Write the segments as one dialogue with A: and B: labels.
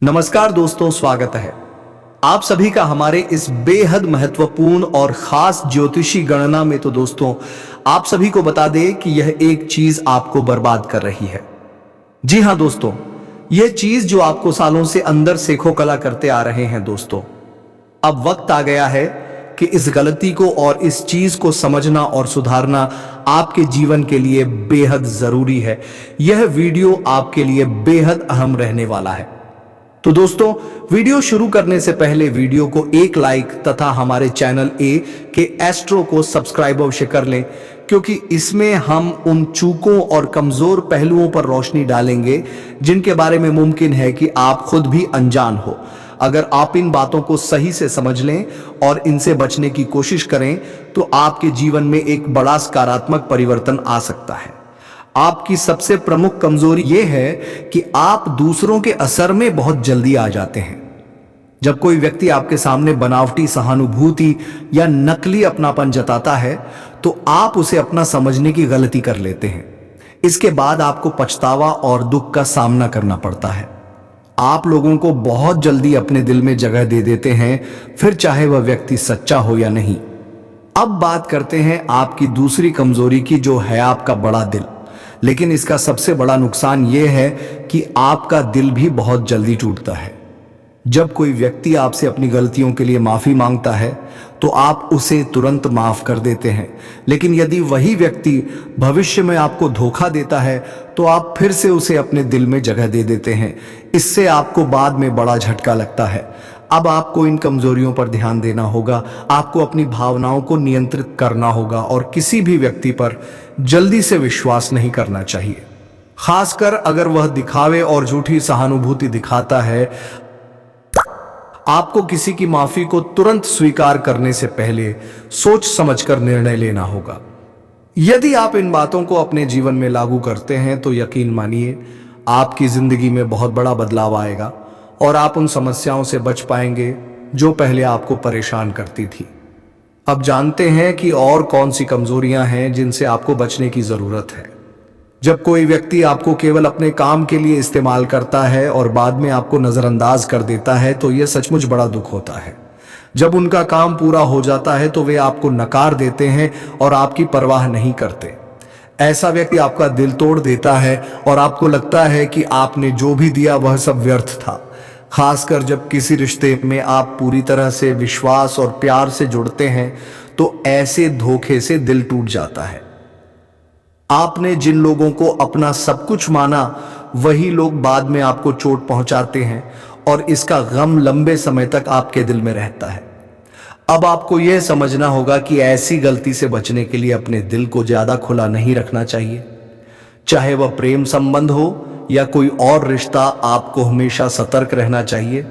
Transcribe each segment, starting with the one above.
A: नमस्कार दोस्तों, स्वागत है आप सभी का हमारे इस बेहद महत्वपूर्ण और खास ज्योतिषी गणना में। तो दोस्तों, आप सभी को बता दें कि यह एक चीज आपको बर्बाद कर रही है। जी हां दोस्तों, यह चीज जो आपको सालों से अंदर सेखो कला करते आ रहे हैं दोस्तों, अब वक्त आ गया है कि इस गलती को और इस चीज को समझना और सुधारना आपके जीवन के लिए बेहद जरूरी है। यह वीडियो आपके लिए बेहद अहम रहने वाला है। तो दोस्तों, वीडियो शुरू करने से पहले वीडियो को एक लाइक तथा हमारे चैनल ए के एस्ट्रो को सब्सक्राइब अवश्य कर लें, क्योंकि इसमें हम उन चूकों और कमजोर पहलुओं पर रोशनी डालेंगे जिनके बारे में मुमकिन है कि आप खुद भी अनजान हो। अगर आप इन बातों को सही से समझ लें और इनसे बचने की कोशिश करें तो आपके जीवन में एक बड़ा सकारात्मक परिवर्तन आ सकता है। आपकी सबसे प्रमुख कमजोरी यह है कि आप दूसरों के असर में बहुत जल्दी आ जाते हैं। जब कोई व्यक्ति आपके सामने बनावटी सहानुभूति या नकली अपनापन जताता है तो आप उसे अपना समझने की गलती कर लेते हैं। इसके बाद आपको पछतावा और दुख का सामना करना पड़ता है। आप लोगों को बहुत जल्दी अपने दिल में जगह दे देते हैं, फिर चाहे वह व्यक्ति सच्चा हो या नहीं। अब बात करते हैं आपकी दूसरी कमजोरी की, जो है आपका बड़ा दिल। लेकिन इसका सबसे बड़ा नुकसान यह है कि आपका दिल भी बहुत जल्दी टूटता है। जब कोई व्यक्ति आपसे अपनी गलतियों के लिए माफी मांगता है तो आप उसे तुरंत माफ कर देते हैं, लेकिन यदि वही व्यक्ति भविष्य में आपको धोखा देता है तो आप फिर से उसे अपने दिल में जगह दे देते हैं। इससे आपको बाद में बड़ा झटका लगता है। अब आपको इन कमजोरियों पर ध्यान देना होगा। आपको अपनी भावनाओं को नियंत्रित करना होगा और किसी भी व्यक्ति पर जल्दी से विश्वास नहीं करना चाहिए, खासकर अगर वह दिखावे और झूठी सहानुभूति दिखाता है। आपको किसी की माफी को तुरंत स्वीकार करने से पहले सोच समझकर निर्णय लेना होगा। यदि आप इन बातों को अपने जीवन में लागू करते हैं तो यकीन मानिए आपकी जिंदगी में बहुत बड़ा बदलाव आएगा और आप उन समस्याओं से बच पाएंगे जो पहले आपको परेशान करती थी। अब जानते हैं कि और कौन सी कमजोरियां हैं जिनसे आपको बचने की जरूरत है। जब कोई व्यक्ति आपको केवल अपने काम के लिए इस्तेमाल करता है और बाद में आपको नजरअंदाज कर देता है तो यह सचमुच बड़ा दुख होता है। जब उनका काम पूरा हो जाता है तो वे आपको नकार देते हैं और आपकी परवाह नहीं करते। ऐसा व्यक्ति आपका दिल तोड़ देता है और आपको लगता है कि आपने जो भी दिया वह सब व्यर्थ था। खासकर जब किसी रिश्ते में आप पूरी तरह से विश्वास और प्यार से जुड़ते हैं तो ऐसे धोखे से दिल टूट जाता है। आपने जिन लोगों को अपना सब कुछ माना वही लोग बाद में आपको चोट पहुंचाते हैं और इसका गम लंबे समय तक आपके दिल में रहता है। अब आपको यह समझना होगा कि ऐसी गलती से बचने के लिए अपने दिल को ज्यादा खुला नहीं रखना चाहिए। चाहे वह प्रेम संबंध हो या कोई और रिश्ता, आपको हमेशा सतर्क रहना चाहिए।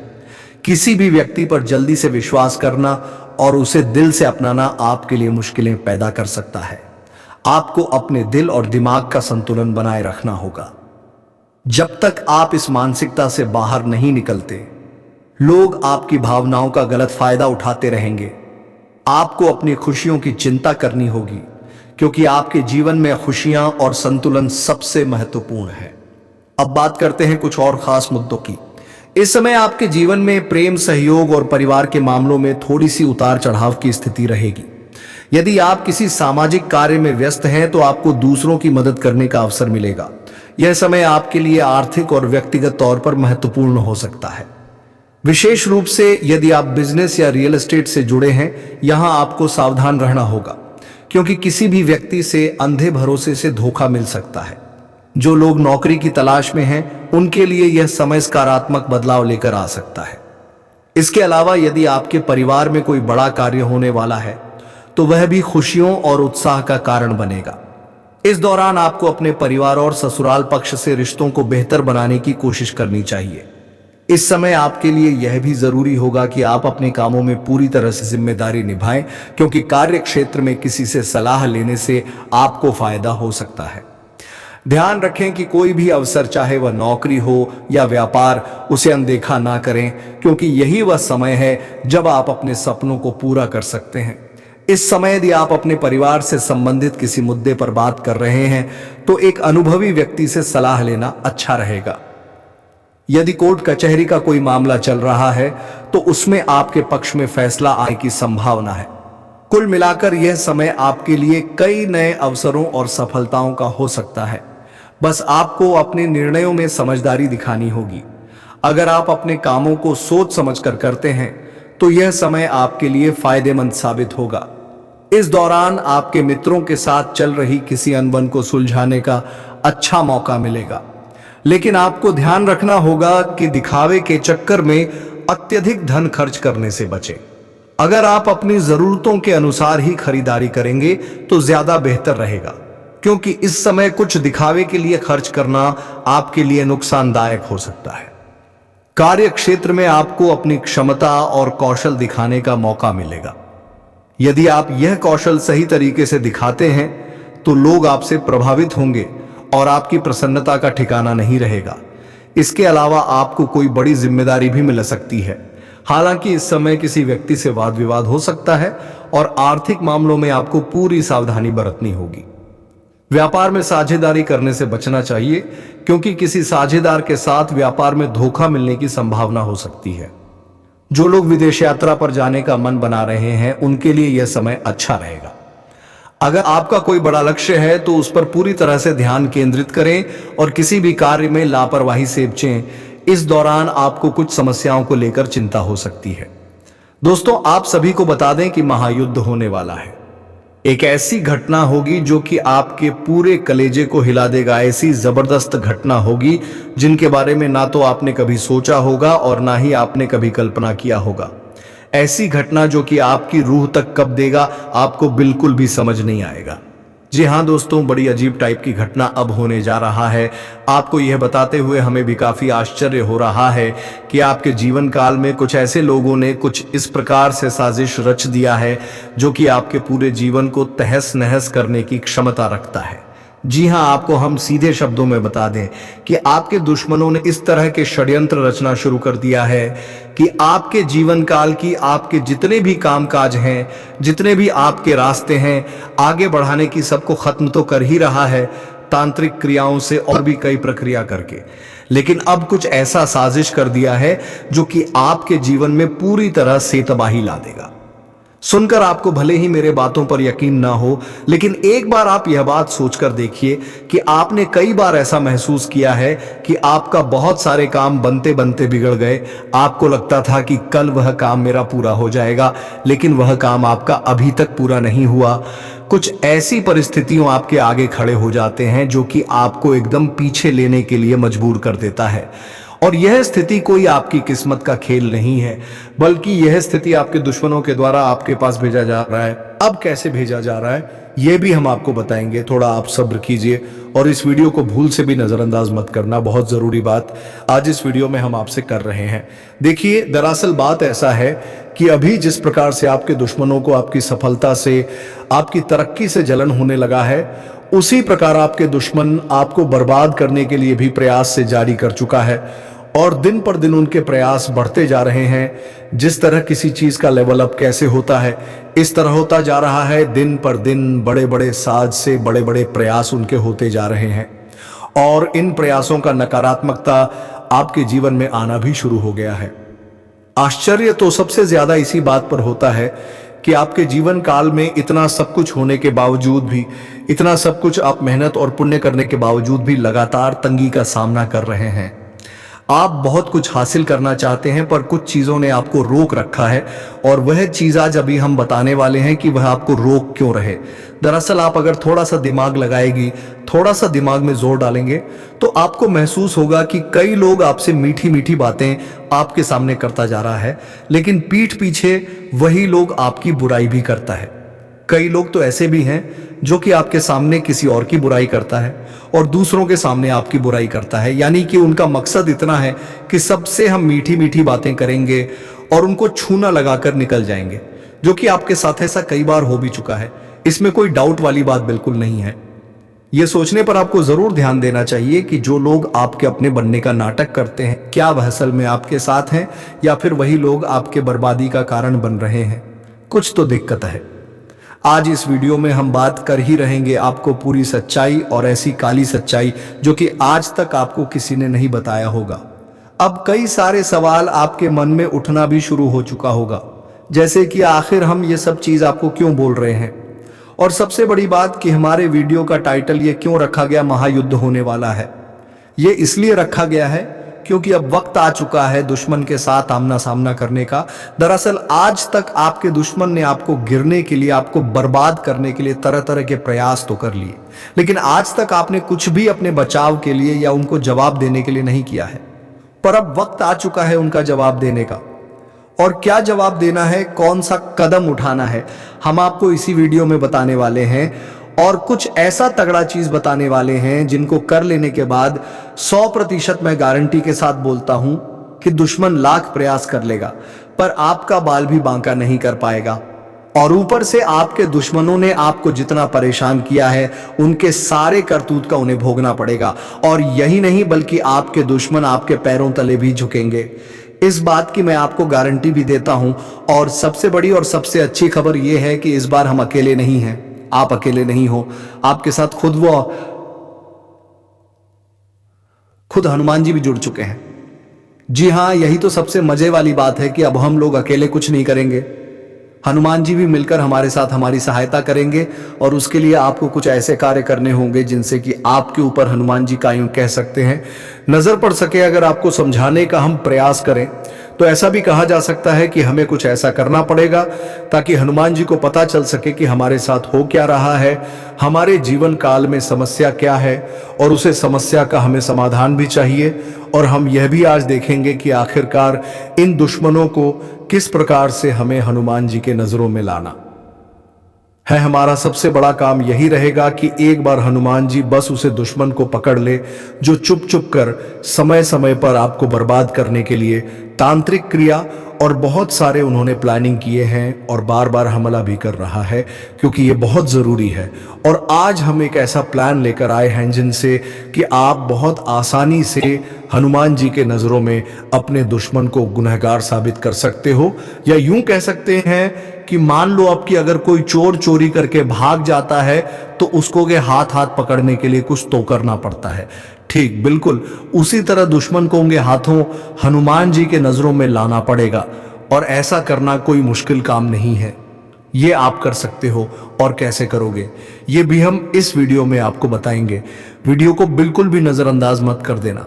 A: किसी भी व्यक्ति पर जल्दी से विश्वास करना और उसे दिल से अपनाना आपके लिए मुश्किलें पैदा कर सकता है। आपको अपने दिल और दिमाग का संतुलन बनाए रखना होगा। जब तक आप इस मानसिकता से बाहर नहीं निकलते, लोग आपकी भावनाओं का गलत फायदा उठाते रहेंगे। आपको अपनी खुशियों की चिंता करनी होगी, क्योंकि आपके जीवन में खुशियां और संतुलन सबसे महत्वपूर्ण है। अब बात करते हैं कुछ और खास मुद्दों की। इस समय आपके जीवन में प्रेम, सहयोग और परिवार के मामलों में थोड़ी सी उतार चढ़ाव की स्थिति रहेगी। यदि आप किसी सामाजिक कार्य में व्यस्त हैं तो आपको दूसरों की मदद करने का अवसर मिलेगा। यह समय आपके लिए आर्थिक और व्यक्तिगत तौर पर महत्वपूर्ण हो सकता है। विशेष रूप से यदि आप बिजनेस या रियल एस्टेट से जुड़े हैं, यहां आपको सावधान रहना होगा, क्योंकि किसी भी व्यक्ति से अंधे भरोसे से धोखा मिल सकता है। जो लोग नौकरी की तलाश में हैं, उनके लिए यह समय सकारात्मक बदलाव लेकर आ सकता है। इसके अलावा यदि आपके परिवार में कोई बड़ा कार्य होने वाला है तो वह भी खुशियों और उत्साह का कारण बनेगा। इस दौरान आपको अपने परिवार और ससुराल पक्ष से रिश्तों को बेहतर बनाने की कोशिश करनी चाहिए। इस समय आपके लिए यह भी जरूरी होगा कि आप अपने कामों में पूरी तरह से जिम्मेदारी निभाएं, क्योंकि कार्य क्षेत्र में किसी से सलाह लेने से आपको फायदा हो सकता है। ध्यान रखें कि कोई भी अवसर, चाहे वह नौकरी हो या व्यापार, उसे अनदेखा ना करें, क्योंकि यही वह समय है जब आप अपने सपनों को पूरा कर सकते हैं। इस समय यदि आप अपने परिवार से संबंधित किसी मुद्दे पर बात कर रहे हैं तो एक अनुभवी व्यक्ति से सलाह लेना अच्छा रहेगा। यदि कोर्ट कचहरी का कोई मामला चल रहा है तो उसमें आपके पक्ष में फैसला आने की संभावना है। कुल मिलाकर यह समय आपके लिए कई नए अवसरों और सफलताओं का हो सकता है। बस आपको अपने निर्णयों में समझदारी दिखानी होगी। अगर आप अपने कामों को सोच समझकर करते हैं तो यह समय आपके लिए फायदेमंद साबित होगा। इस दौरान आपके मित्रों के साथ चल रही किसी अनबन को सुलझाने का अच्छा मौका मिलेगा, लेकिन आपको ध्यान रखना होगा कि दिखावे के चक्कर में अत्यधिक धन खर्च करने से बचें। अगर आप अपनी जरूरतों के अनुसार ही खरीदारी करेंगे तो ज्यादा बेहतर रहेगा, क्योंकि इस समय कुछ दिखावे के लिए खर्च करना आपके लिए नुकसानदायक हो सकता है। कार्य क्षेत्र में आपको अपनी क्षमता और कौशल दिखाने का मौका मिलेगा। यदि आप यह कौशल सही तरीके से दिखाते हैं तो लोग आपसे प्रभावित होंगे और आपकी प्रसन्नता का ठिकाना नहीं रहेगा। इसके अलावा आपको कोई बड़ी जिम्मेदारी भी मिल सकती है। हालांकि इस समय किसी व्यक्ति से वाद विवाद हो सकता है और आर्थिक मामलों में आपको पूरी सावधानी बरतनी होगी। व्यापार में साझेदारी करने से बचना चाहिए, क्योंकि किसी साझेदार के साथ व्यापार में धोखा मिलने की संभावना हो सकती है। जो लोग विदेश यात्रा पर जाने का मन बना रहे हैं उनके लिए यह समय अच्छा रहेगा। अगर आपका कोई बड़ा लक्ष्य है तो उस पर पूरी तरह से ध्यान केंद्रित करें और किसी भी कार्य में लापरवाही से बचें। इस दौरान आपको कुछ समस्याओं को लेकर चिंता हो सकती है। दोस्तों, आप सभी को बता दें कि महायुद्ध होने वाला है। एक ऐसी घटना होगी जो कि आपके पूरे कलेजे को हिला देगा। ऐसी जबरदस्त घटना होगी जिनके बारे में ना तो आपने कभी सोचा होगा और ना ही आपने कभी कल्पना किया होगा। ऐसी घटना जो कि आपकी रूह तक कब देगा आपको बिल्कुल भी समझ नहीं आएगा। जी हाँ दोस्तों, बड़ी अजीब टाइप की घटना अब होने जा रहा है। आपको यह बताते हुए हमें भी काफी आश्चर्य हो रहा है कि आपके जीवन काल में कुछ ऐसे लोगों ने कुछ इस प्रकार से साजिश रच दिया है जो कि आपके पूरे जीवन को तहस नहस करने की क्षमता रखता है। जी हाँ, आपको हम सीधे शब्दों में बता दें कि आपके दुश्मनों ने इस तरह के षड्यंत्र रचना शुरू कर दिया है कि आपके जीवन काल की आपके जितने भी कामकाज हैं, जितने भी आपके रास्ते हैं, आगे बढ़ाने की सबको खत्म तो कर ही रहा है तांत्रिक क्रियाओं से और भी कई प्रक्रिया करके, लेकिन अब कुछ ऐसा साजिश कर दिया है जो कि आपके जीवन में पूरी तरह से तबाही ला देगा। सुनकर आपको भले ही मेरे बातों पर यकीन ना हो, लेकिन एक बार आप यह बात सोचकर देखिए कि आपने कई बार ऐसा महसूस किया है कि आपका बहुत सारे काम बनते बनते बिगड़ गए। आपको लगता था कि कल वह काम मेरा पूरा हो जाएगा, लेकिन वह काम आपका अभी तक पूरा नहीं हुआ। कुछ ऐसी परिस्थितियों आपके आगे खड़े हो जाते हैं जो कि आपको एकदम पीछे लेने के लिए मजबूर कर देता है। और यह स्थिति कोई आपकी किस्मत का खेल नहीं है, बल्कि यह स्थिति आपके दुश्मनों के द्वारा आपके पास भेजा जा रहा है। अब कैसे भेजा जा रहा है यह भी हम आपको बताएंगे। थोड़ा आप सब्र कीजिए और इस वीडियो को भूल से भी नजरअंदाज मत करना। बहुत जरूरी बात आज इस वीडियो में हम आपसे कर रहे हैं। देखिए, दरअसल बात ऐसा है कि अभी जिस प्रकार से आपके दुश्मनों को आपकी सफलता से, आपकी तरक्की से जलन होने लगा है, उसी प्रकार आपके दुश्मन आपको बर्बाद करने के लिए भी प्रयास से जारी कर चुका है और दिन पर दिन उनके प्रयास बढ़ते जा रहे हैं। जिस तरह किसी चीज का लेवल अप कैसे होता है, इस तरह होता जा रहा है। दिन पर दिन बड़े बड़े साज से बड़े बड़े प्रयास उनके होते जा रहे हैं और इन प्रयासों का नकारात्मकता आपके जीवन में आना भी शुरू हो गया है। आश्चर्य तो सबसे ज्यादा इसी बात पर होता है कि आपके जीवन काल में इतना सब कुछ होने के बावजूद भी, इतना सब कुछ आप मेहनत और पुण्य करने के बावजूद भी लगातार तंगी का सामना कर रहे हैं। आप बहुत कुछ हासिल करना चाहते हैं, पर कुछ चीजों ने आपको रोक रखा है और वह चीज आज अभी हम बताने वाले हैं कि वह आपको रोक क्यों रहे। दरअसल आप अगर थोड़ा सा दिमाग लगाएगी, थोड़ा सा दिमाग में जोर डालेंगे तो आपको महसूस होगा कि कई लोग आपसे मीठी मीठी बातें आपके सामने करता जा रहा है, लेकिन पीठ पीछे वही लोग आपकी बुराई भी करता है। कई लोग तो ऐसे भी हैं जो कि आपके सामने किसी और की बुराई करता है और दूसरों के सामने आपकी बुराई करता है। यानी कि उनका मकसद इतना है कि सबसे हम मीठी मीठी बातें करेंगे और उनको छूना लगाकर निकल जाएंगे, जो कि आपके साथ ऐसा कई बार हो भी चुका है। इसमें कोई डाउट वाली बात बिल्कुल नहीं है। यह सोचने पर आपको जरूर ध्यान देना चाहिए कि जो लोग आपके अपने बनने का नाटक करते हैं, क्या वह असल में आपके साथ हैं या फिर वही लोग आपके बर्बादी का कारण बन रहे हैं। कुछ तो दिक्कत है। आज इस वीडियो में हम बात कर ही रहेंगे आपको पूरी सच्चाई और ऐसी काली सच्चाई जो कि आज तक आपको किसी ने नहीं बताया होगा। अब कई सारे सवाल आपके मन में उठना भी शुरू हो चुका होगा, जैसे कि आखिर हम ये सब चीज आपको क्यों बोल रहे हैं, और सबसे बड़ी बात कि हमारे वीडियो का टाइटल ये क्यों रखा गया महायुद्ध होने वाला है। ये इसलिए रखा गया है क्योंकि अब वक्त आ चुका है दुश्मन के साथ आमना सामना करने का। दरअसल आज तक आपके दुश्मन ने आपको गिरने के लिए, आपको बर्बाद करने के लिए तरह तरह के प्रयास तो कर लिए, लेकिन आज तक आपने कुछ भी अपने बचाव के लिए या उनको जवाब देने के लिए नहीं किया है। पर अब वक्त आ चुका है उनका जवाब देने का। और क्या जवाब देना है, कौन सा कदम उठाना है, हम आपको इसी वीडियो में बताने वाले हैं। और कुछ ऐसा तगड़ा चीज बताने वाले हैं जिनको कर लेने के बाद 100% मैं गारंटी के साथ बोलता हूं कि दुश्मन लाख प्रयास कर लेगा पर आपका बाल भी बांका नहीं कर पाएगा। और ऊपर से आपके दुश्मनों ने आपको जितना परेशान किया है उनके सारे करतूत का उन्हें भोगना पड़ेगा। और यही नहीं बल्कि आपके दुश्मन आपके पैरों तले भी झुकेंगे, इस बात की मैं आपको गारंटी भी देता हूं। और सबसे बड़ी और सबसे अच्छी खबर यह है कि इस बार हम अकेले नहीं हैं, आप अकेले नहीं हो, आपके साथ खुद हनुमान जी भी जुड़ चुके हैं। जी हां, यही तो सबसे मजे वाली बात है कि अब हम लोग अकेले कुछ नहीं करेंगे, हनुमान जी भी मिलकर हमारे साथ हमारी सहायता करेंगे। और उसके लिए आपको कुछ ऐसे कार्य करने होंगे जिनसे कि आपके ऊपर हनुमान जी का यूं कह सकते हैं नजर पड़ सके। अगर आपको समझाने का हम प्रयास करें तो ऐसा भी कहा जा सकता है कि हमें कुछ ऐसा करना पड़ेगा ताकि हनुमान जी को पता चल सके कि हमारे साथ हो क्या रहा है, हमारे जीवन काल में समस्या क्या है, और उसे समस्या का हमें समाधान भी चाहिए। और हम यह भी आज देखेंगे कि आखिरकार इन दुश्मनों को किस प्रकार से हमें हनुमान जी के नजरों में लाना है। हमारा सबसे बड़ा काम यही रहेगा कि एक बार हनुमान जी बस उसे दुश्मन को पकड़ ले जो चुप चुप कर समय समय पर आपको बर्बाद करने के लिए तांत्रिक क्रिया और बहुत सारे उन्होंने प्लानिंग किए हैं और बार बार हमला भी कर रहा है, क्योंकि ये बहुत ज़रूरी है। और आज हम एक ऐसा प्लान लेकर आए हैं जिनसे कि आप बहुत आसानी से हनुमान जी के नज़रों में अपने दुश्मन को गुनहगार साबित कर सकते हो। या यूं कह सकते हैं कि मान लो आपकी अगर कोई चोर चोरी करके भाग जाता है तो उसको के हाथ हाथ पकड़ने के लिए कुछ तो करना पड़ता है, ठीक बिल्कुल उसी तरह दुश्मन को उनके हाथों हनुमान जी के नजरों में लाना पड़ेगा। और ऐसा करना कोई मुश्किल काम नहीं है, ये आप कर सकते हो। और कैसे करोगे ये भी हम इस वीडियो में आपको बताएंगे। वीडियो को बिल्कुल भी नजरअंदाज मत कर देना।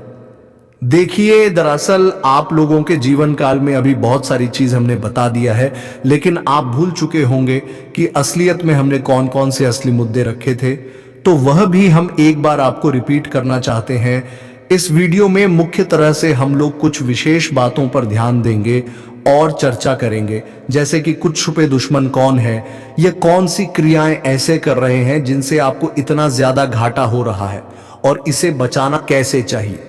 A: देखिए, दरअसल आप लोगों के जीवन काल में अभी बहुत सारी चीज हमने बता दिया है, लेकिन आप भूल चुके होंगे कि असलियत में हमने कौन कौन से असली मुद्दे रखे थे, तो वह भी हम एक बार आपको रिपीट करना चाहते हैं। इस वीडियो में मुख्य तरह से हम लोग कुछ विशेष बातों पर ध्यान देंगे और चर्चा करेंगे, जैसे कि कुछ छुपे दुश्मन कौन है, ये कौन सी क्रियाएं ऐसे कर रहे हैं जिनसे आपको इतना ज्यादा घाटा हो रहा है और इसे बचाना कैसे चाहिए।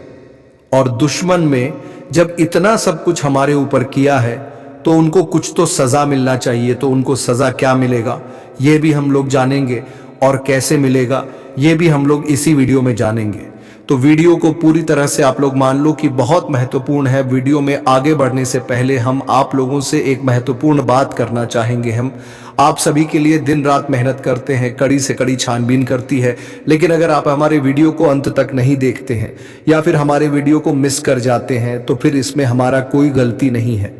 A: और दुश्मन में जब इतना सब कुछ हमारे ऊपर किया है तो उनको कुछ तो सजा मिलना चाहिए, तो उनको सजा क्या मिलेगा ये भी हम लोग जानेंगे, और कैसे मिलेगा ये भी हम लोग इसी वीडियो में जानेंगे। तो वीडियो को पूरी तरह से आप लोग मान लो कि बहुत महत्वपूर्ण है। वीडियो में आगे बढ़ने से पहले हम आप लोगों से एक महत्वपूर्ण बात करना चाहेंगे। हम आप सभी के लिए दिन रात मेहनत करते हैं, कड़ी से कड़ी छानबीन करती है, लेकिन अगर आप हमारे वीडियो को अंत तक नहीं देखते हैं या फिर हमारे वीडियो को मिस कर जाते हैं तो फिर इसमें हमारा कोई गलती नहीं है,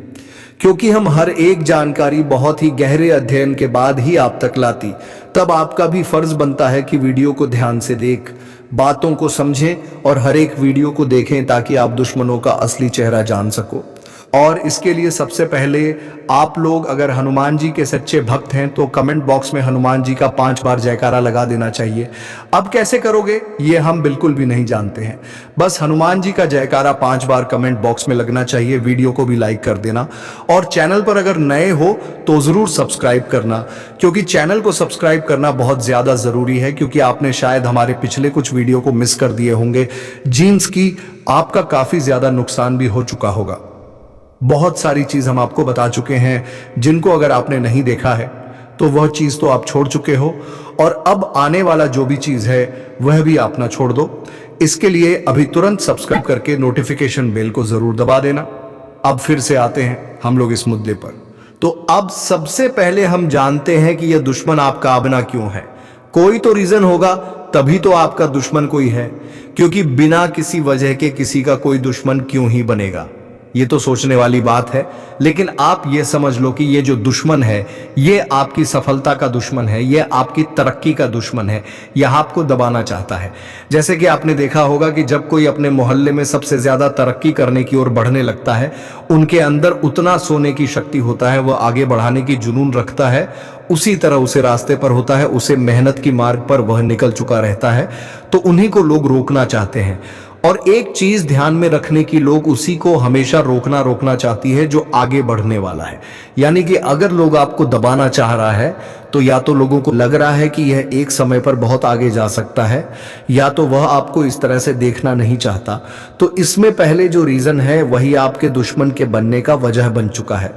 A: क्योंकि हम हर एक जानकारी बहुत ही गहरे अध्ययन के बाद ही आप तक लाती। तब आपका भी फर्ज बनता है कि वीडियो को ध्यान से देख, बातों को समझें और हर एक वीडियो को देखें ताकि आप दुश्मनों का असली चेहरा जान सको। और इसके लिए सबसे पहले आप लोग अगर हनुमान जी के सच्चे भक्त हैं तो कमेंट बॉक्स में हनुमान जी का 5 बार जयकारा लगा देना चाहिए। अब कैसे करोगे ये हम बिल्कुल भी नहीं जानते हैं, बस हनुमान जी का जयकारा 5 बार कमेंट बॉक्स में लगना चाहिए। वीडियो को भी लाइक कर देना और चैनल पर अगर नए हो तो जरूर सब्सक्राइब करना, क्योंकि चैनल को सब्सक्राइब करना बहुत ज्यादा जरूरी है, क्योंकि आपने शायद हमारे पिछले कुछ वीडियो को मिस कर दिए होंगे। जीन्स की आपका काफी ज्यादा नुकसान भी हो चुका होगा। बहुत सारी चीज हम आपको बता चुके हैं जिनको अगर आपने नहीं देखा है तो वह चीज तो आप छोड़ चुके हो, और अब आने वाला जो भी चीज है वह भी आप ना छोड़ दो। इसके लिए अभी तुरंत सब्सक्राइब करके नोटिफिकेशन बेल को जरूर दबा देना। अब फिर से आते हैं हम लोग इस मुद्दे पर। तो अब सबसे पहले हम जानते हैं कि यह दुश्मन आपका अपना क्यों है। कोई तो रीजन होगा, तभी तो आपका दुश्मन कोई है, क्योंकि बिना किसी वजह के किसी का कोई दुश्मन क्यों ही बनेगा। ये तो सोचने वाली बात है। लेकिन आप ये समझ लो कि ये जो दुश्मन है, ये आपकी सफलता का दुश्मन है, ये आपकी तरक्की का दुश्मन है, यह आपको दबाना चाहता है। जैसे कि आपने देखा होगा कि जब कोई अपने मोहल्ले में सबसे ज्यादा तरक्की करने की ओर बढ़ने लगता है, उनके अंदर उतना सोने की शक्ति होता है, वह आगे बढ़ाने की जुनून रखता है, उसी तरह उसे रास्ते पर होता है, उसे मेहनत की मार्ग पर वह निकल चुका रहता है, तो उन्हीं को लोग रोकना चाहते हैं। और एक चीज ध्यान में रखने की, लोग उसी को हमेशा रोकना चाहती है जो आगे बढ़ने वाला है। यानी कि अगर लोग आपको दबाना चाह रहा है, तो या तो लोगों को लग रहा है कि यह एक समय पर बहुत आगे जा सकता है, या तो वह आपको इस तरह से देखना नहीं चाहता। तो इसमें पहले जो रीजन है वही आपके दुश्मन के बनने का वजह बन चुका है।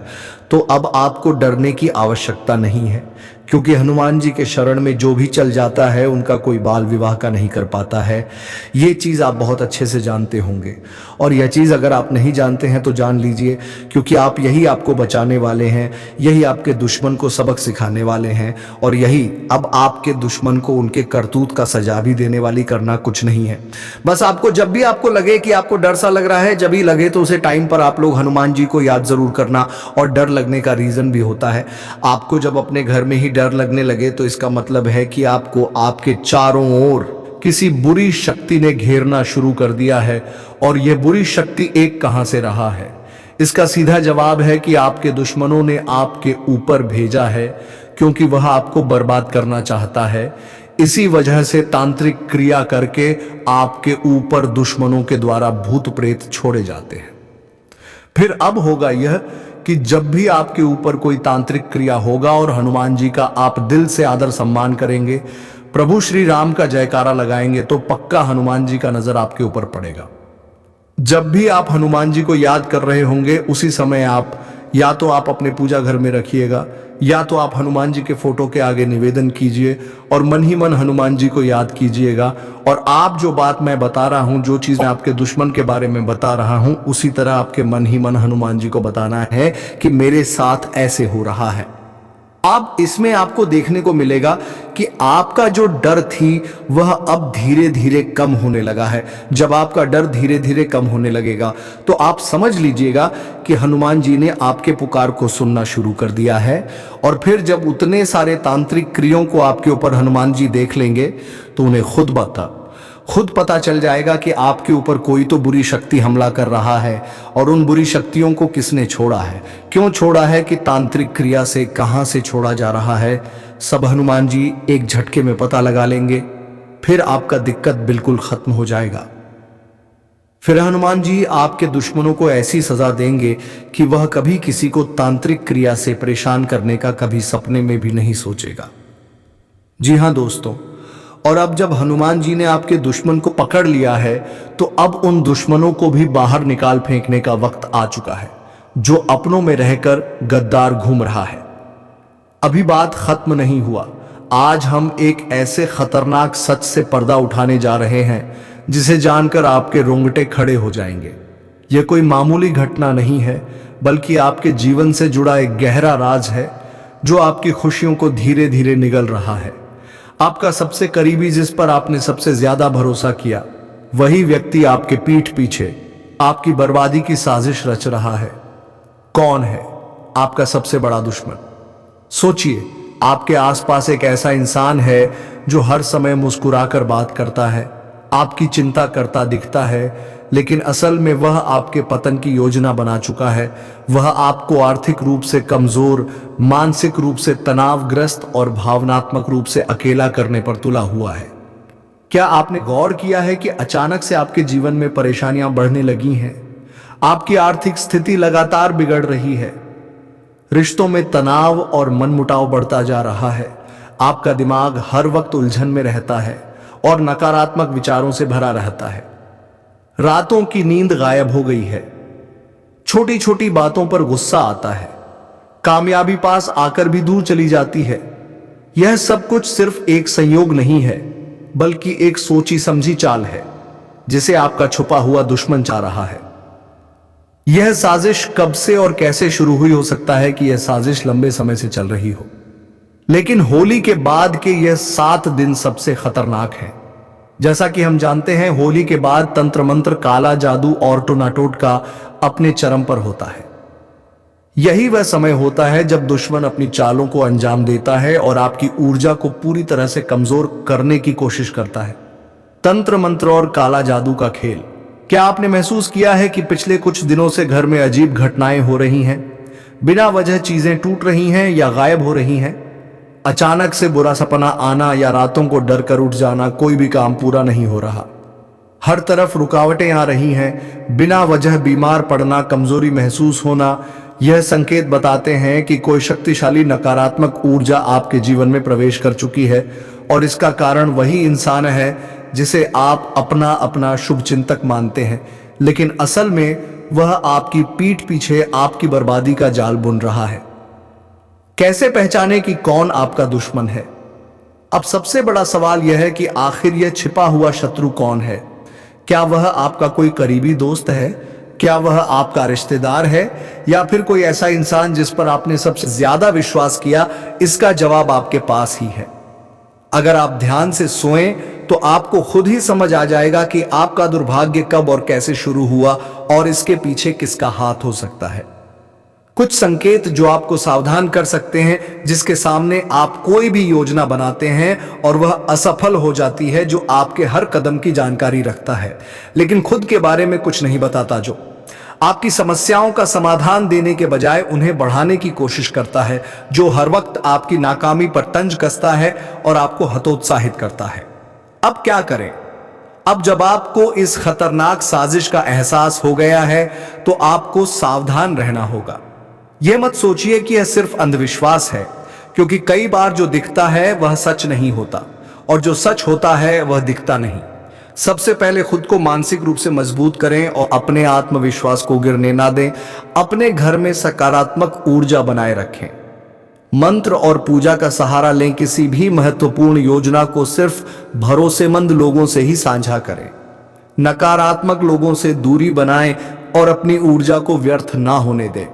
A: तो अब आपको डरने की आवश्यकता नहीं है, क्योंकि हनुमान जी के शरण में जो भी चल जाता है उनका कोई बाल विवाह का नहीं कर पाता है। ये चीज़ आप बहुत अच्छे से जानते होंगे, और यह चीज़ अगर आप नहीं जानते हैं तो जान लीजिए, क्योंकि आप यही आपको बचाने वाले हैं, यही आपके दुश्मन को सबक सिखाने वाले हैं, और यही अब आपके दुश्मन को उनके करतूत का सजा भी देने वाली करना कुछ नहीं है। बस आपको जब भी आपको लगे कि आपको डर सा लग रहा है, जब भी लगे तो उसे टाइम पर आप लोग हनुमान जी को याद जरूर करना। और डर लगने का रीजन भी होता है, आपको जब अपने घर में ही डर लगने लगे तो इसका मतलब है कि आपको आपके चारों ओर किसी बुरी शक्ति ने घेरना शुरू कर दिया है। और यह बुरी शक्ति एक कहां से रहा है, इसका सीधा जवाब है कि आपके दुश्मनों ने आपके ऊपर भेजा है, क्योंकि वह आपको बर्बाद करना चाहता है। इसी वजह से तांत्रिक क्रिया करके आपके ऊपर दुश्मनों के द्वारा भूत प्रेत छोड़े जाते हैं। फिर अब होगा यह कि जब भी आपके ऊपर कोई तांत्रिक क्रिया होगा और हनुमान जी का आप दिल से आदर सम्मान करेंगे, प्रभु श्री राम का जयकारा लगाएंगे, तो पक्का हनुमान जी का नजर आपके ऊपर पड़ेगा। जब भी आप हनुमान जी को याद कर रहे होंगे, उसी समय आप या तो आप अपने पूजा घर में रखिएगा, या तो आप हनुमान जी के फोटो के आगे निवेदन कीजिए और मन ही मन हनुमान जी को याद कीजिएगा। और आप जो बात मैं बता रहा हूं, जो चीज मैं आपके दुश्मन के बारे में बता रहा हूं, उसी तरह आपके मन ही मन हनुमान जी को बताना है कि मेरे साथ ऐसे हो रहा है। अब इसमें आपको देखने को मिलेगा कि आपका जो डर थी वह अब धीरे धीरे कम होने लगा है। जब आपका डर धीरे धीरे कम होने लगेगा तो आप समझ लीजिएगा कि हनुमान जी ने आपके पुकार को सुनना शुरू कर दिया है। और फिर जब उतने सारे तांत्रिक क्रियाओं को आपके ऊपर हनुमान जी देख लेंगे तो उन्हें खुद पता चल जाएगा कि आपके ऊपर कोई तो बुरी शक्ति हमला कर रहा है, और उन बुरी शक्तियों को किसने छोड़ा है, क्यों छोड़ा है, कि तांत्रिक क्रिया से कहां से छोड़ा जा रहा है, सब हनुमान जी एक झटके में पता लगा लेंगे। फिर आपका दिक्कत बिल्कुल खत्म हो जाएगा। फिर हनुमान जी आपके दुश्मनों को ऐसी सजा देंगे कि वह कभी किसी को तांत्रिक क्रिया से परेशान करने का कभी सपने में भी नहीं सोचेगा। जी हां दोस्तों, और अब जब हनुमान जी ने आपके दुश्मन को पकड़ लिया है, तो अब उन दुश्मनों को भी बाहर निकाल फेंकने का वक्त आ चुका है, जो अपनों में रहकर गद्दार घूम रहा है। अभी बात खत्म नहीं हुआ। आज हम एक ऐसे खतरनाक सच से पर्दा उठाने जा रहे हैं जिसे जानकर आपके रोंगटे खड़े हो जाएंगे। यह कोई मामूली घटना नहीं है, बल्कि आपके जीवन से जुड़ा एक गहरा राज है, जो आपकी खुशियों को धीरे धीरे निगल रहा है। आपका सबसे करीबी, जिस पर आपने सबसे ज्यादा भरोसा किया, वही व्यक्ति आपके पीठ पीछे आपकी बर्बादी की साजिश रच रहा है। कौन है आपका सबसे बड़ा दुश्मन? सोचिए, आपके आसपास एक ऐसा इंसान है जो हर समय मुस्कुराकर बात करता है, आपकी चिंता करता दिखता है, लेकिन असल में वह आपके पतन की योजना बना चुका है। वह आपको आर्थिक रूप से कमजोर, मानसिक रूप से तनावग्रस्त और भावनात्मक रूप से अकेला करने पर तुला हुआ है। क्या आपने गौर किया है कि अचानक से आपके जीवन में परेशानियां बढ़ने लगी हैं? आपकी आर्थिक स्थिति लगातार बिगड़ रही है, रिश्तों में तनाव और मनमुटाव बढ़ता जा रहा है, आपका दिमाग हर वक्त उलझन में रहता है और नकारात्मक विचारों से भरा रहता है। रातों की नींद गायब हो गई है, छोटी छोटी बातों पर गुस्सा आता है, कामयाबी पास आकर भी दूर चली जाती है। यह सब कुछ सिर्फ एक संयोग नहीं है, बल्कि एक सोची समझी चाल है जिसे आपका छुपा हुआ दुश्मन चाह रहा है। यह साजिश कब से और कैसे शुरू हुई? हो सकता है कि यह साजिश लंबे समय से चल रही हो, लेकिन होली के बाद के यह 7 दिन सबसे खतरनाक है। जैसा कि हम जानते हैं, होली के बाद तंत्र मंत्र, काला जादू और टोनाटोटका अपने चरम पर होता है। यही वह समय होता है जब दुश्मन अपनी चालों को अंजाम देता है और आपकी ऊर्जा को पूरी तरह से कमजोर करने की कोशिश करता है। तंत्र मंत्र और काला जादू का खेल। क्या आपने महसूस किया है कि पिछले कुछ दिनों से घर में अजीब घटनाएं हो रही हैं? बिना वजह चीजें टूट रही हैं या गायब हो रही हैं। अचानक से बुरा सपना आना या रातों को डर कर उठ जाना, कोई भी काम पूरा नहीं हो रहा। हर तरफ रुकावटें आ रही हैं। बिना वजह बीमार पड़ना, कमजोरी महसूस होना, यह संकेत बताते हैं कि कोई शक्तिशाली नकारात्मक ऊर्जा आपके जीवन में प्रवेश कर चुकी है और इसका कारण वही इंसान है जिसे आप अपना अपना शुभ चिंतक मानते हैं, लेकिन असल में वह आपकी पीठ पीछे आपकी बर्बादी का जाल बुन रहा है। कैसे पहचाने कि कौन आपका दुश्मन है? अब सबसे बड़ा सवाल यह है कि आखिर यह छिपा हुआ शत्रु कौन है? क्या वह आपका कोई करीबी दोस्त है? क्या वह आपका रिश्तेदार है या फिर कोई ऐसा इंसान जिस पर आपने सबसे ज्यादा विश्वास किया? इसका जवाब आपके पास ही है। अगर आप ध्यान से सोएं तो आपको खुद ही समझ आ जाएगा कि आपका दुर्भाग्य कब और कैसे शुरू हुआ और इसके पीछे किसका हाथ हो सकता है। कुछ संकेत जो आपको सावधान कर सकते हैं, जिसके सामने आप कोई भी योजना बनाते हैं और वह असफल हो जाती है, जो आपके हर कदम की जानकारी रखता है लेकिन खुद के बारे में कुछ नहीं बताता, जो आपकी समस्याओं का समाधान देने के बजाय उन्हें बढ़ाने की कोशिश करता है, जो हर वक्त आपकी नाकामी पर तंज कसता है और आपको हतोत्साहित करता है। अब क्या करें? अब जब आपको इस खतरनाक साजिश का एहसास हो गया है तो आपको सावधान रहना होगा। यह मत सोचिए कि यह सिर्फ अंधविश्वास है, क्योंकि कई बार जो दिखता है वह सच नहीं होता और जो सच होता है वह दिखता नहीं। सबसे पहले खुद को मानसिक रूप से मजबूत करें और अपने आत्मविश्वास को गिरने ना दें। अपने घर में सकारात्मक ऊर्जा बनाए रखें। मंत्र और पूजा का सहारा लें। किसी भी महत्वपूर्ण योजना को सिर्फ भरोसेमंद लोगों से ही साझा करें। नकारात्मक लोगों से दूरी बनाएं और अपनी ऊर्जा को व्यर्थ ना होने दें।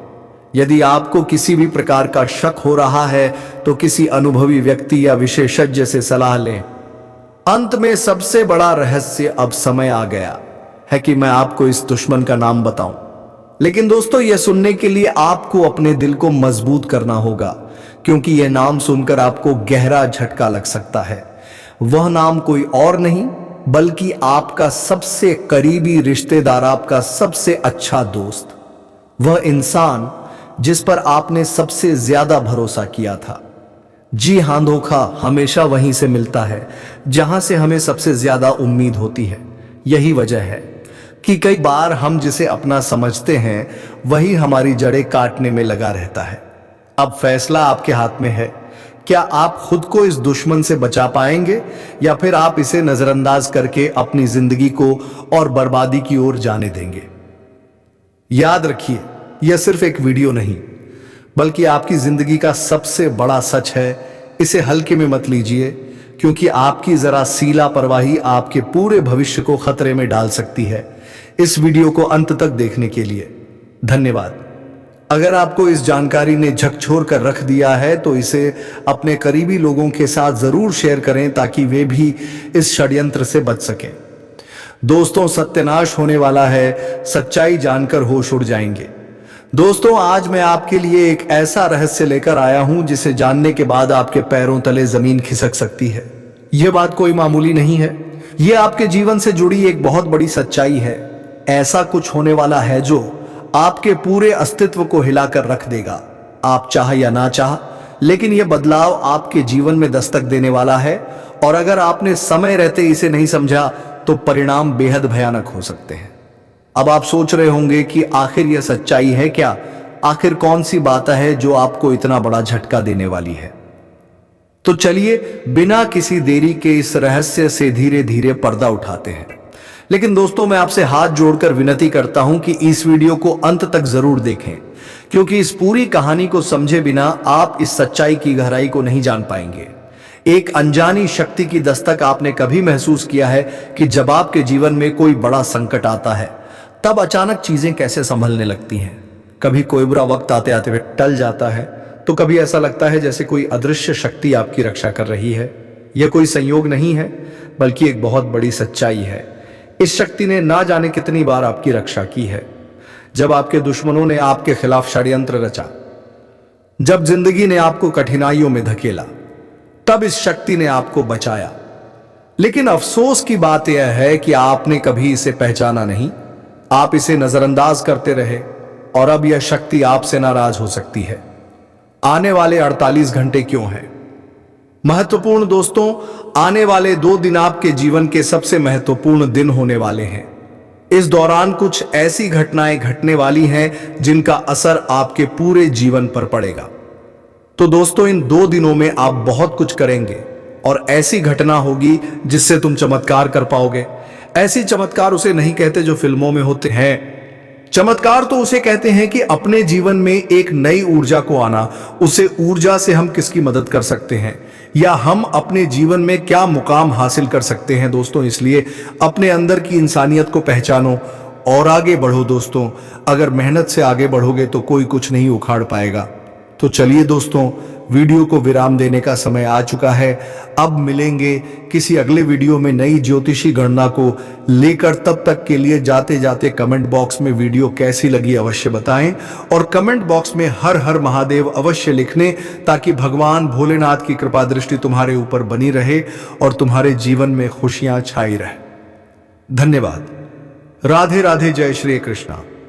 A: यदि आपको किसी भी प्रकार का शक हो रहा है तो किसी अनुभवी व्यक्ति या विशेषज्ञ से सलाह लें। अंत में सबसे बड़ा रहस्य, अब समय आ गया है कि मैं आपको इस दुश्मन का नाम बताऊं। लेकिन दोस्तों, यह सुनने के लिए आपको अपने दिल को मजबूत करना होगा, क्योंकि यह नाम सुनकर आपको गहरा झटका लग सकता है। वह नाम कोई और नहीं बल्कि आपका सबसे करीबी रिश्तेदार, आपका सबसे अच्छा दोस्त, वह इंसान जिस पर आपने सबसे ज्यादा भरोसा किया था। जी हां, धोखा हमेशा वहीं से मिलता है जहां से हमें सबसे ज्यादा उम्मीद होती है। यही वजह है कि कई बार हम जिसे अपना समझते हैं वही हमारी जड़ें काटने में लगा रहता है। अब फैसला आपके हाथ में है। क्या आप खुद को इस दुश्मन से बचा पाएंगे या फिर आप इसे नजरअंदाज करके अपनी जिंदगी को और बर्बादी की ओर जाने देंगे? याद रखिए, यह सिर्फ एक वीडियो नहीं बल्कि आपकी जिंदगी का सबसे बड़ा सच है। इसे हल्के में मत लीजिए, क्योंकि आपकी जरा सी लापरवाही आपके पूरे भविष्य को खतरे में डाल सकती है। इस वीडियो को अंत तक देखने के लिए धन्यवाद। अगर आपको इस जानकारी ने झकझोर कर रख दिया है तो इसे अपने करीबी लोगों के साथ जरूर शेयर करें, ताकि वे भी इस षड्यंत्र से बच सकें। दोस्तों, सत्यानाश होने वाला है। सच्चाई जानकर होश उड़ जाएंगे। दोस्तों, आज मैं आपके लिए एक ऐसा रहस्य लेकर आया हूं जिसे जानने के बाद आपके पैरों तले जमीन खिसक सकती है। यह बात कोई मामूली नहीं है। यह आपके जीवन से जुड़ी एक बहुत बड़ी सच्चाई है। ऐसा कुछ होने वाला है जो आपके पूरे अस्तित्व को हिलाकर रख देगा, आप चाह या ना चाह। लेकिन यह बदलाव आपके जीवन में दस्तक देने वाला है, और अगर आपने समय रहते इसे नहीं समझा तो परिणाम बेहद भयानक हो सकते हैं। अब आप सोच रहे होंगे कि आखिर यह सच्चाई है क्या? आखिर कौन सी बात है जो आपको इतना बड़ा झटका देने वाली है? तो चलिए बिना किसी देरी के इस रहस्य से धीरे धीरे पर्दा उठाते हैं। लेकिन दोस्तों, मैं आपसे हाथ जोड़कर विनती करता हूं कि इस वीडियो को अंत तक जरूर देखें, क्योंकि इस पूरी कहानी को समझे बिना आप इस सच्चाई की गहराई को नहीं जान पाएंगे। एक अनजानी शक्ति की दस्तक आपने कभी महसूस किया है कि जब आपके जीवन में कोई बड़ा संकट आता है तब अचानक चीजें कैसे संभलने लगती हैं? कभी कोई बुरा वक्त आते आते टल जाता है, तो कभी ऐसा लगता है जैसे कोई अदृश्य शक्ति आपकी रक्षा कर रही है। यह कोई संयोग नहीं है, बल्कि एक बहुत बड़ी सच्चाई है। इस शक्ति ने ना जाने कितनी बार आपकी रक्षा की है। जब आपके दुश्मनों ने आपके खिलाफ षड्यंत्र रचा, जब जिंदगी ने आपको कठिनाइयों में धकेला, तब इस शक्ति ने आपको बचाया। लेकिन अफसोस की बात यह है कि आपने कभी इसे पहचाना नहीं। आप इसे नजरअंदाज करते रहे और अब यह शक्ति आपसे नाराज हो सकती है। आने वाले 48 घंटे क्यों हैं महत्वपूर्ण दोस्तों? आने वाले 2 दिन आपके जीवन के सबसे महत्वपूर्ण दिन होने वाले हैं। इस दौरान कुछ ऐसी घटनाएं घटने वाली हैं जिनका असर आपके पूरे जीवन पर पड़ेगा। तो दोस्तों, इन 2 दिनों में आप बहुत कुछ करेंगे और ऐसी घटना होगी जिससे तुम चमत्कार कर पाओगे। ऐसी चमत्कार उसे नहीं कहते जो फिल्मों में होते हैं। चमत्कार तो उसे कहते हैं कि अपने जीवन में एक नई ऊर्जा को आना। उसे ऊर्जा से हम किसकी मदद कर सकते हैं या हम अपने जीवन में क्या मुकाम हासिल कर सकते हैं। दोस्तों, इसलिए अपने अंदर की इंसानियत को पहचानो और आगे बढ़ो। दोस्तों, अगर मेहनत से आगे बढ़ोगे तो कोई कुछ नहीं उखाड़ पाएगा। तो चलिए दोस्तों, वीडियो को विराम देने का समय आ चुका है। अब मिलेंगे किसी अगले वीडियो में नई ज्योतिषी गणना को लेकर। तब तक के लिए जाते जाते कमेंट बॉक्स में वीडियो कैसी लगी अवश्य बताएं और कमेंट बॉक्स में हर हर महादेव अवश्य लिखने, ताकि भगवान भोलेनाथ की कृपा दृष्टि तुम्हारे ऊपर बनी रहे और तुम्हारे जीवन में खुशियां छाई रहे। धन्यवाद। राधे राधे। जय श्री कृष्णा।